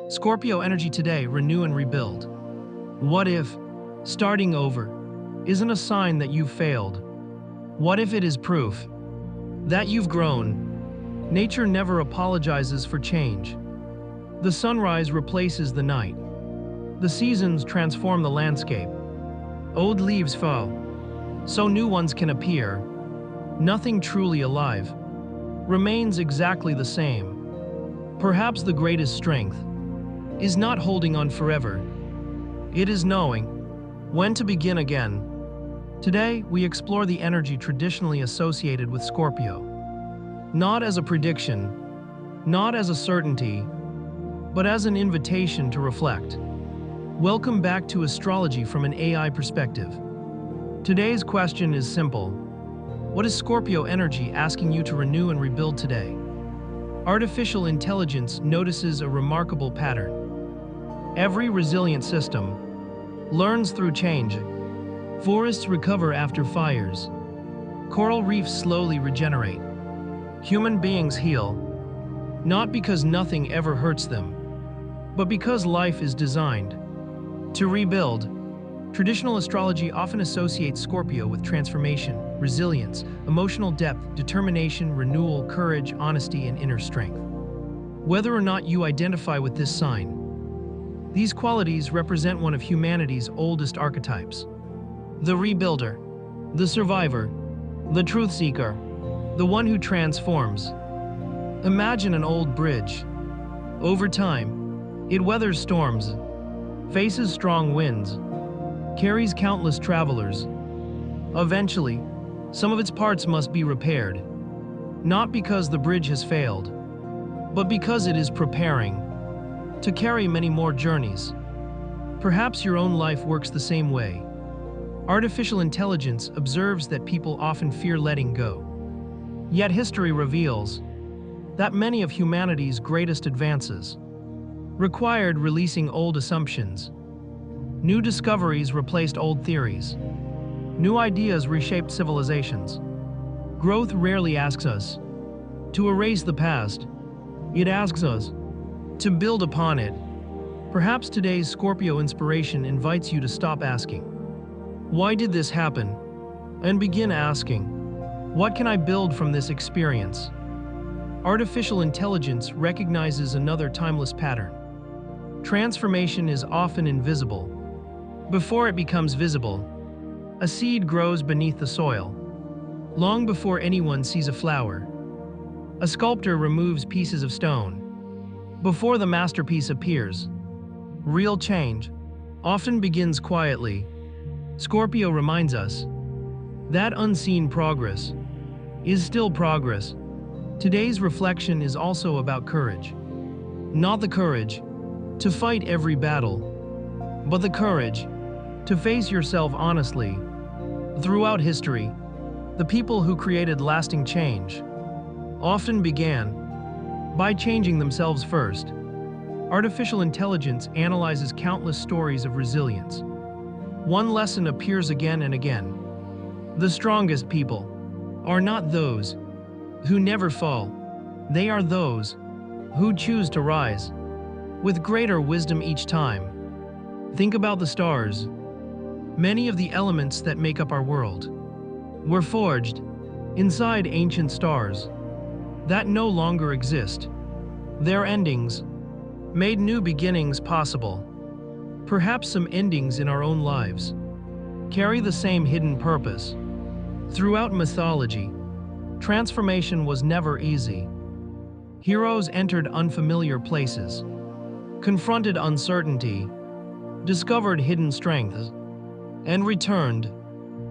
Scorpio energy today, renew and rebuild. What if starting over isn't a sign that you've failed? What if it is proof that you've grown? Nature never apologizes for change. The sunrise replaces the night. The seasons transform the landscape. Old leaves fall, so new ones can appear. Nothing truly alive remains exactly the same. Perhaps the greatest strength is not holding on forever. It is knowing when to begin again. Today, we explore the energy traditionally associated with Scorpio. Not as a prediction, not as a certainty, but as an invitation to reflect. Welcome back to Astrology from an AI perspective. Today's question is simple. What is Scorpio energy asking you to renew and rebuild today? Artificial intelligence notices a remarkable pattern. Every resilient system learns through change. Forests recover after fires. Coral reefs slowly regenerate. Human beings heal, not because nothing ever hurts them, but because life is designed to rebuild. Traditional astrology often associates Scorpio with transformation, resilience, emotional depth, determination, renewal, courage, honesty, and inner strength. Whether or not you identify with this sign, these qualities represent one of humanity's oldest archetypes. The rebuilder, the survivor, the truth seeker, the one who transforms. Imagine an old bridge. Over time, it weathers storms, faces strong winds, carries countless travelers. Eventually, some of its parts must be repaired, not because the bridge has failed, but because it is preparing to carry many more journeys. Perhaps your own life works the same way. Artificial intelligence observes that people often fear letting go. Yet history reveals that many of humanity's greatest advances required releasing old assumptions. New discoveries replaced old theories. New ideas reshaped civilizations. Growth rarely asks us to erase the past. It asks us to build upon it. Perhaps today's Scorpio inspiration invites you to stop asking, "Why did this happen?" and begin asking, "What can I build from this experience?" Artificial intelligence recognizes another timeless pattern. Transformation is often invisible. Before it becomes visible, a seed grows beneath the soil. Long before anyone sees a flower, a sculptor removes pieces of stone. Before the masterpiece appears, real change often begins quietly. Scorpio reminds us that unseen progress is still progress. Today's reflection is also about courage. Not the courage to fight every battle, but the courage to face yourself honestly. Throughout history, the people who created lasting change often began by changing themselves first. Artificial intelligence analyzes countless stories of resilience. One lesson appears again and again. The strongest people are not those who never fall. They are those who choose to rise with greater wisdom each time. Think about the stars. Many of the elements that make up our world were forged inside ancient stars that no longer exist. Their endings made new beginnings possible. Perhaps some endings in our own lives carry the same hidden purpose. Throughout mythology, transformation was never easy. Heroes entered unfamiliar places, confronted uncertainty, discovered hidden strengths, and returned,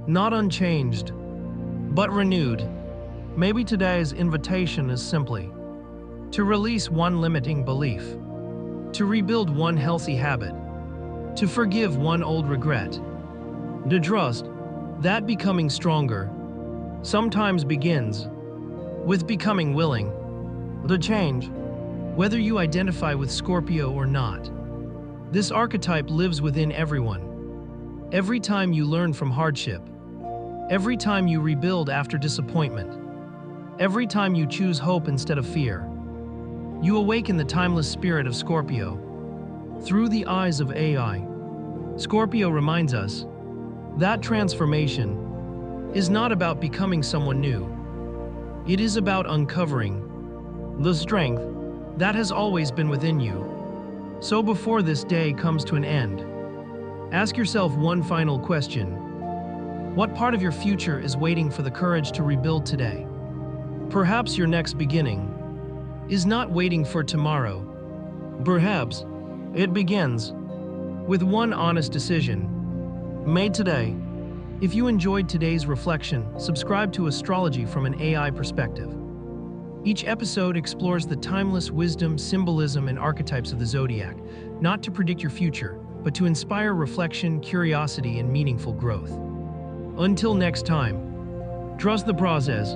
not unchanged, but renewed. Maybe today's invitation is simply to release one limiting belief, to rebuild one healthy habit, to forgive one old regret, to trust that becoming stronger sometimes begins with becoming willing to change. Whether you identify with Scorpio or not, this archetype lives within everyone. Every time you learn from hardship, every time you rebuild after disappointment, every time you choose hope instead of fear, you awaken the timeless spirit of Scorpio. through the eyes of AI. Scorpio reminds us that transformation is not about becoming someone new. It is about uncovering the strength that has always been within you. So before this day comes to an end, ask yourself one final question. What part of your future is waiting for the courage to rebuild today? Perhaps your next beginning is not waiting for tomorrow. Perhaps it begins with one honest decision made today. If you enjoyed today's reflection, subscribe to Astrology from an AI perspective. Each episode explores the timeless wisdom, symbolism, and archetypes of the Zodiac, not to predict your future, but to inspire reflection, curiosity, and meaningful growth. Until next time, trust the process,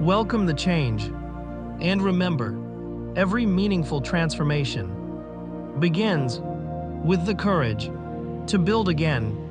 welcome the change, and remember, every meaningful transformation begins with the courage to build again.